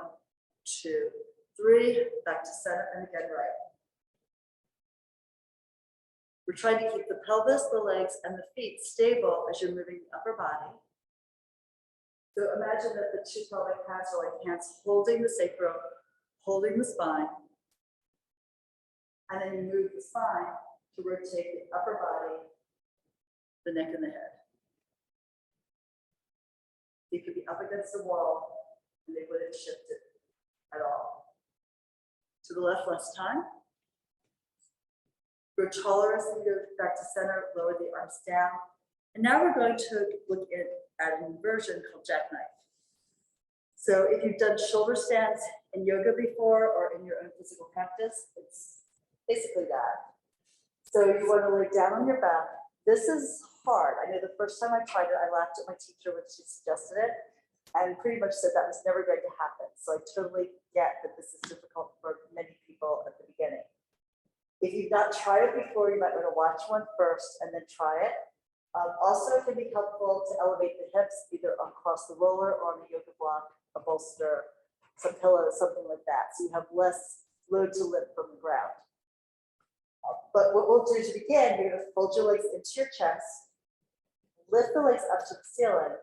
2, 3, back to center, and again right. We're trying to keep the pelvis, the legs, and the feet stable as you're moving the upper body. So imagine that the two pelvic pads are like hands holding the sacrum, holding the spine, and then you move the spine to rotate the upper body, the neck, and the head. You could be up against the wall, and they wouldn't shift it at all. To the left, last time. Grow taller as you go back to center, lower the arms down. And now we're going to look at an inversion called jackknife. So if you've done shoulder stands in yoga before or in your own physical practice, it's basically that. So you want to lay down on your back. This is hard. I know the first time I tried it, I laughed at my teacher when she suggested it and pretty much said that was never going to happen. So I totally get that this is difficult for many people at the beginning. If you've not tried it before, you might want to watch one first and then try it. Also, it can be helpful to elevate the hips either across the roller or on a yoga block, a bolster, some pillows, something like that. So you have less load to lift from the ground. But what we'll do to begin, you're going to fold your legs into your chest, lift the legs up to the ceiling,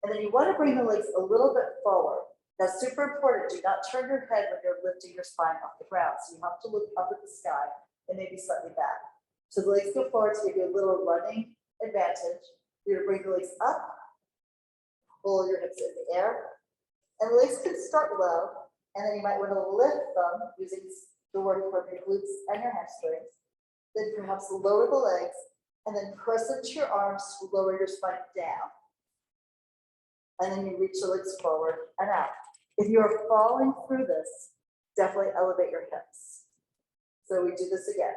and then you want to bring the legs a little bit forward. That's super important. Do not turn your head when you're lifting your spine off the ground. So you have to look up at the sky and maybe slightly back. So the legs go forward to give you a little running advantage. You're going to bring the legs up, pull your hips in the air, and the legs can start low, and then you might want to lift them using the work from your glutes and your hamstrings. Then perhaps lower the legs, and then press into your arms to lower your spine down. And then you reach the legs forward and out. If you are falling through this, definitely elevate your hips. So we do this again.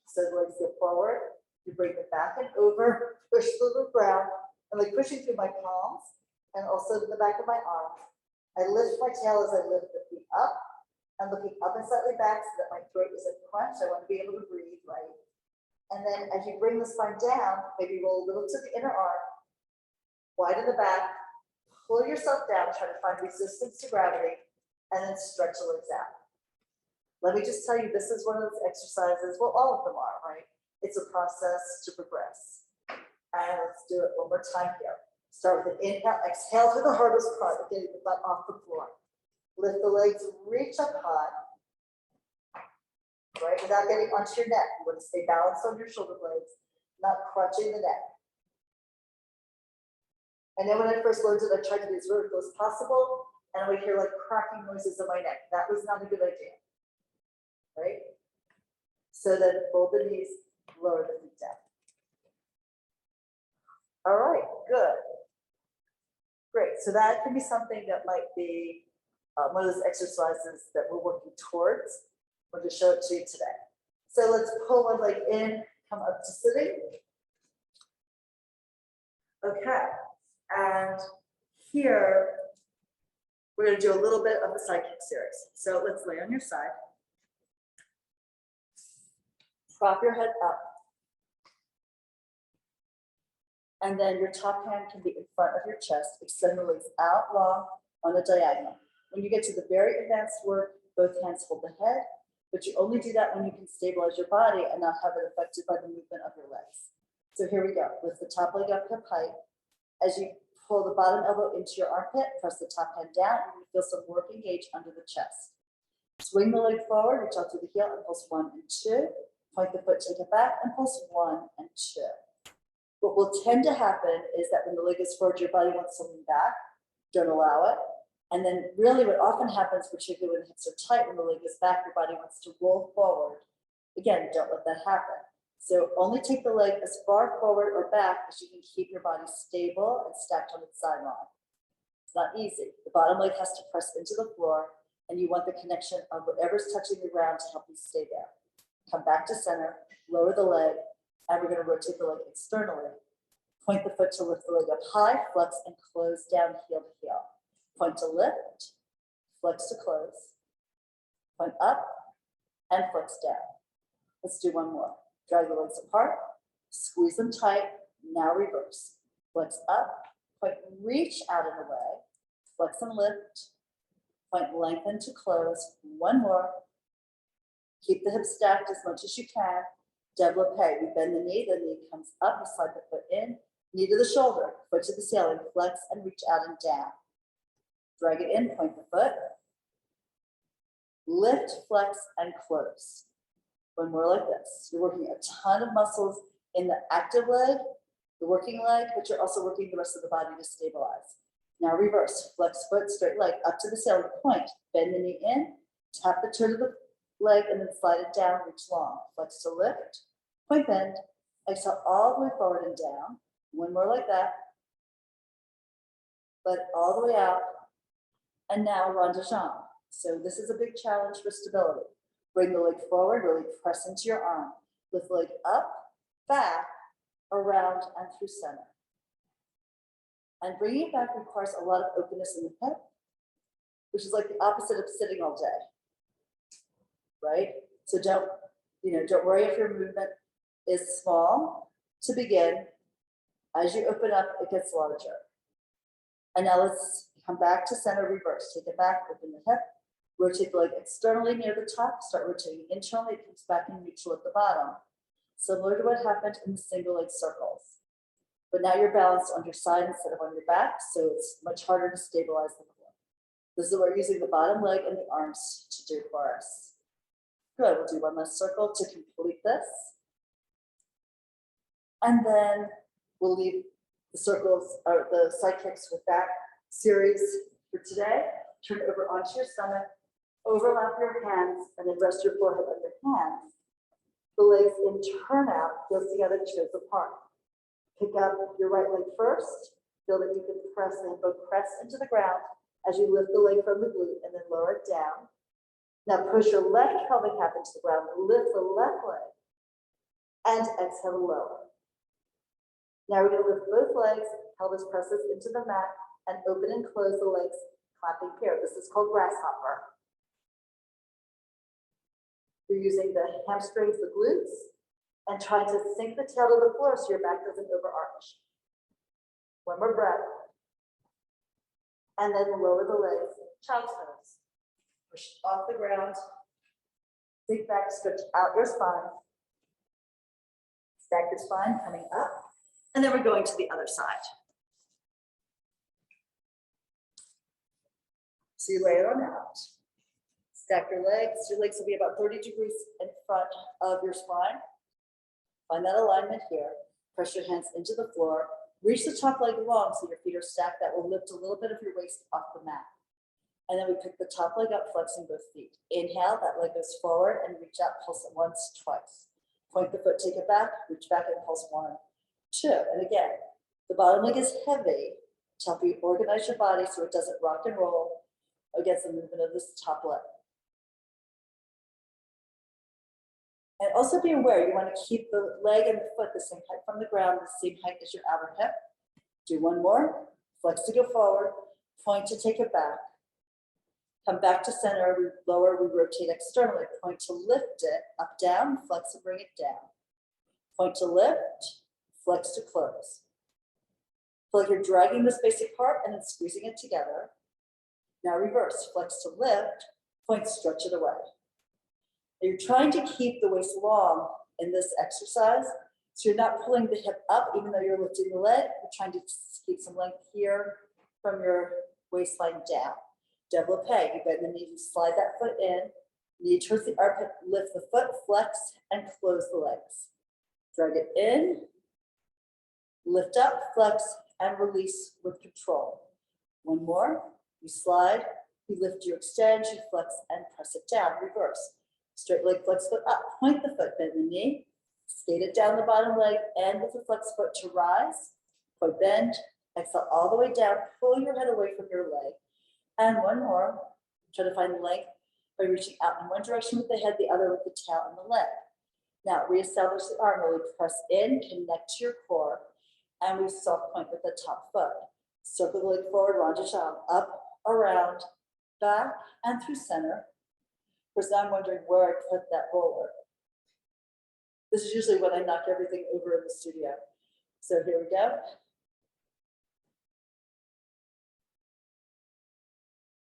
So the legs go forward, you bring them back and over, push through the ground. I'm like pushing through my palms and also to the back of my arms. I lift my tail as I lift the feet up. I'm looking up and slightly back so that my throat isn't crunched. I want to be able to breathe, right? And then as you bring the spine down, maybe roll a little to the inner arm, widen the back, pull yourself down, try to find resistance to gravity, and then stretch the legs out. Let me just tell you, this is one of those exercises, well, all of them are, right? It's a process to progress. And let's do it one more time here. Start with an inhale, exhale to the hardest part of getting the butt off the floor. Lift the legs, reach up high, right? Without getting onto your neck. You want to stay balanced on your shoulder blades, not crunching the neck. And then when I first learned it, I tried to be as vertical as possible, and I would hear like cracking noises in my neck. That was not a good idea, right? So then fold the knees, lower the feet down. All right, good. Great, so that can be something that might be one of those exercises that we're working towards. I'm going to show it to you today. So let's pull one leg in, come up to sitting. Okay, and here we're going to do a little bit of the side kick series. So let's lay on your side. Prop your head up. And then your top hand can be in front of your chest. Extend the legs out long on the diagonal. When you get to the very advanced work, both hands hold the head, but you only do that when you can stabilize your body and not have it affected by the movement of your legs. So here we go. Lift the top leg up hip height. As you pull the bottom elbow into your armpit, press the top hand down, and you feel some work engage under the chest. Swing the leg forward, reach out through the heel and pulse 1 and 2. Point the foot, take it back, and pulse 1 and 2. What will tend to happen is that when the leg is forward, your body wants to lean back. Don't allow it. And then really what often happens, particularly when the hips are tight, when the leg is back, your body wants to roll forward. Again, don't let that happen. So only take the leg as far forward or back as you can keep your body stable and stacked on its sideline. It's not easy. The bottom leg has to press into the floor, and you want the connection of whatever's touching the ground to help you stay there. Come back to center, lower the leg, and we're going to rotate the leg externally. Point the foot to lift the leg up high, flex and close down heel to heel. Point to lift, flex to close, point up, and flex down. Let's do one more. Drag the legs apart, squeeze them tight, now reverse. Flex up, point reach out and away, flex and lift, point lengthen to close, one more. Keep the hips stacked as much as you can. Développé, we bend the knee comes up, you slide the foot in, knee to the shoulder, foot to the ceiling, flex and reach out and down. Drag it in, point the foot, lift, flex, and close. One more like this. You're working a ton of muscles in the active leg, the working leg, but you're also working the rest of the body to stabilize. Now reverse, flex foot, straight leg, up to the ceiling, point, bend the knee in, tap the toe to the leg and then slide it down, reach long. Flex to lift, point bend, exhale all the way forward and down. One more like that. Let it all the way out. And now rond de jambe. So this is a big challenge for stability. Bring the leg forward, really press into your arm. Lift the leg up, back, around, and through center. And bringing it back requires a lot of openness in the hip, which is like the opposite of sitting all day, right? So don't worry if your movement is small to begin. As you open up, it gets larger. And now let's come back to center, reverse. Take it back, open the hip, rotate the leg externally near the top, start rotating internally, it comes back in neutral at the bottom. Similar to what happened in the single leg circles. But now you're balanced on your side instead of on your back, so it's much harder to stabilize the core. This is what we're using the bottom leg and the arms to do for us. Good, we'll do one last circle to complete this. And then we'll leave the circles or the side kicks with that series for today. Turn over onto your stomach, overlap your hands, and then rest your forehead on your hands. The legs in turn out, heels together, toes apart. Pick up your right leg first. Feel that you can press and both press into the ground as you lift the leg from the glute and then lower it down. Now push your left pelvic half into the ground, lift the left leg, and exhale to lower. Now we're going to lift both legs, pelvis presses into the mat, and open and close the legs, clapping here. This is called grasshopper. You're using the hamstrings, the glutes, and trying to sink the tail to the floor so your back doesn't overarch. One more breath. And then lower the legs, child's pose. Push off the ground, sink back, stretch out your spine. Stack your spine, coming up. And then we're going to the other side. So you lay it on out. Stack your legs. Your legs will be about 30 degrees in front of your spine. Find that alignment here. Press your hands into the floor. Reach the top leg long so your feet are stacked. That will lift a little bit of your waist off the mat. And then we pick the top leg up, flexing both feet. Inhale, that leg goes forward and reach out, pulse it once, twice. Point the foot, take it back, reach back and pulse 1, 2. And again, the bottom leg is heavy to help you organize your body so it doesn't rock and roll against the movement of this top leg. And also be aware, you want to keep the leg and the foot the same height from the ground, the same height as your outer hip. Do one more, flex to go forward, point to take it back. Come back to center, we lower, we rotate externally. Point to lift it, up, down, flex and bring it down. Point to lift, flex to close. Feel like you're dragging the space apart and then squeezing it together. Now reverse, flex to lift, point, stretch it away. You're trying to keep the waist long in this exercise, so you're not pulling the hip up even though you're lifting the leg. You're trying to keep some length here from your waistline down. Développé, you bend the knee, you slide that foot in, knee towards the armpit, lift the foot, flex, and close the legs. Drag it in, lift up, flex, and release with control. One more, you slide, you lift, you extend, you flex, and press it down, reverse. Straight leg, flex foot up, point the foot, bend the knee, skate it down the bottom leg, and with the flex foot to rise, point bend, exhale all the way down, pull your head away from your leg. And one more, try to find length by reaching out in one direction with the head, the other with the tail and the leg. Now reestablish the arm, really press in, connect to your core, and we soft point with the top foot. Circle the leg forward, rond de jambe, up, around, back, and through center. Because now I'm wondering where I put that roller. This is usually when I knock everything over in the studio. So here we go.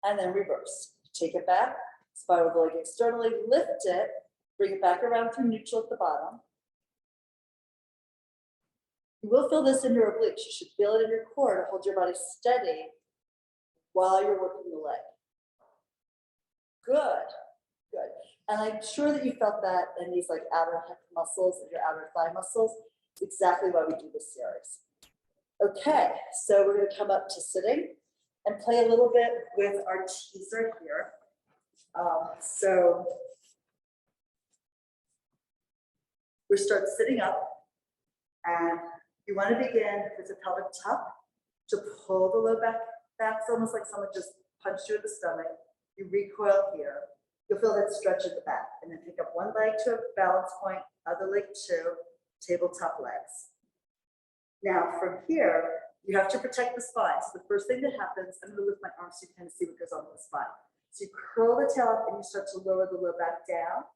And then reverse. Take it back, spiral the leg externally, lift it, bring it back around through neutral at the bottom. You will feel this in your obliques. You should feel it in your core to hold your body steady while you're working the leg. Good, good. And I'm sure that you felt that in these like outer hip muscles and your outer thigh muscles. It's exactly why we do this series. Okay, so we're gonna come up to sitting and play a little bit with our teaser here. So We start sitting up, and you want to begin with a pelvic tuck to pull the low back. It's almost like someone just punched you in the stomach. You recoil here. You'll feel that stretch in the back, and then pick up one leg to a balance point, other leg to tabletop legs. Now from here, you have to protect the spine. So the first thing that happens, I'm going to lift my arms so you can kind of see what goes on with the spine. So you curl the tail up and you start to lower the low back down.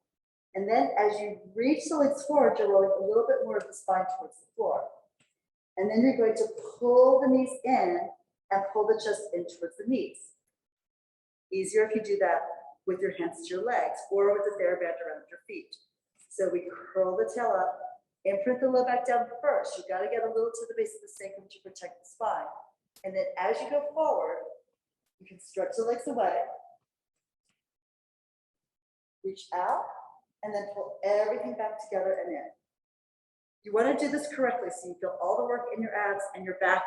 And then as you reach the legs forward, you're rolling a little bit more of the spine towards the floor. And then you're going to pull the knees in and pull the chest in towards the knees. Easier if you do that with your hands to your legs or with a TheraBand around your feet. So we curl the tail up, imprint the low back down first. You've got to get a little to the base of the sacrum to protect the spine. And then as you go forward, you can stretch the legs away, reach out, and then pull everything back together and in. You want to do this correctly so you feel all the work in your abs and your back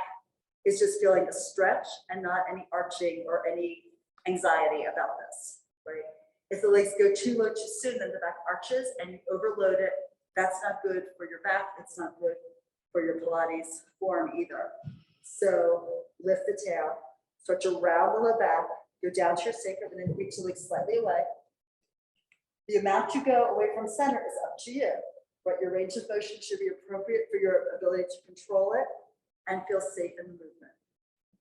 is just feeling a stretch and not any arching or any anxiety about this, right? If the legs go too low too soon, then the back arches and you overload it. That's not good for your back. It's not good for your Pilates form either. So lift the tail, start to round the low back, go down to your sacrum, and then reach the legs slightly away. The amount you go away from center is up to you, but your range of motion should be appropriate for your ability to control it and feel safe in the movement.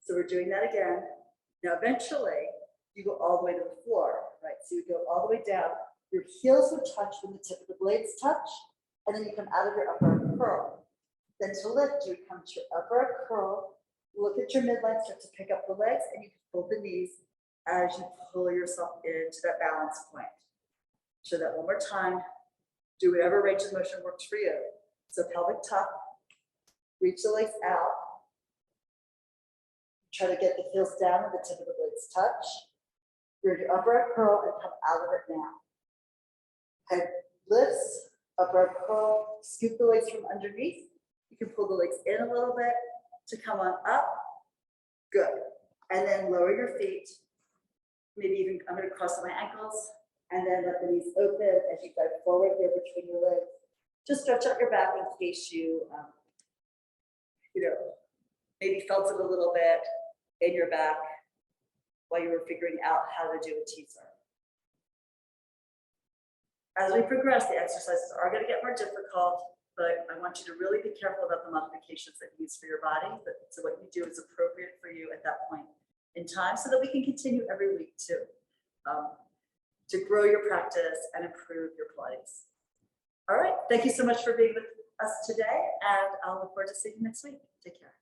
So we're doing that again. Now, eventually, you go all the way to the floor, right? So you go all the way down. Your heels will touch when the tip of the blades touch, and then you come out of your upper arm curl. Then to lift, you come to your upper arm curl, look at your midline, start to pick up the legs, and you can pull the knees as you pull yourself into that balance point. Show that one more time. Do whatever range of motion works for you. So pelvic tuck, reach the legs out. Try to get the heels down and the tip of the blades touch. You're in your upper arm curl and come out of it now. Head lifts, upper arm curl, scoop the legs from underneath. You can pull the legs in a little bit to come on up. Good. And then lower your feet. Maybe even, I'm going to cross my ankles. And then let the knees open as you dive forward here between your legs. Just stretch out your back in case you, maybe felt it a little bit in your back while you were figuring out how to do a teaser. As we progress, the exercises are going to get more difficult, but I want you to really be careful about the modifications that you use for your body. So what you do is appropriate for you at that point in time so that we can continue every week to grow your practice and improve your Pilates. All right, thank you so much for being with us today, and I'll look forward to seeing you next week. Take care.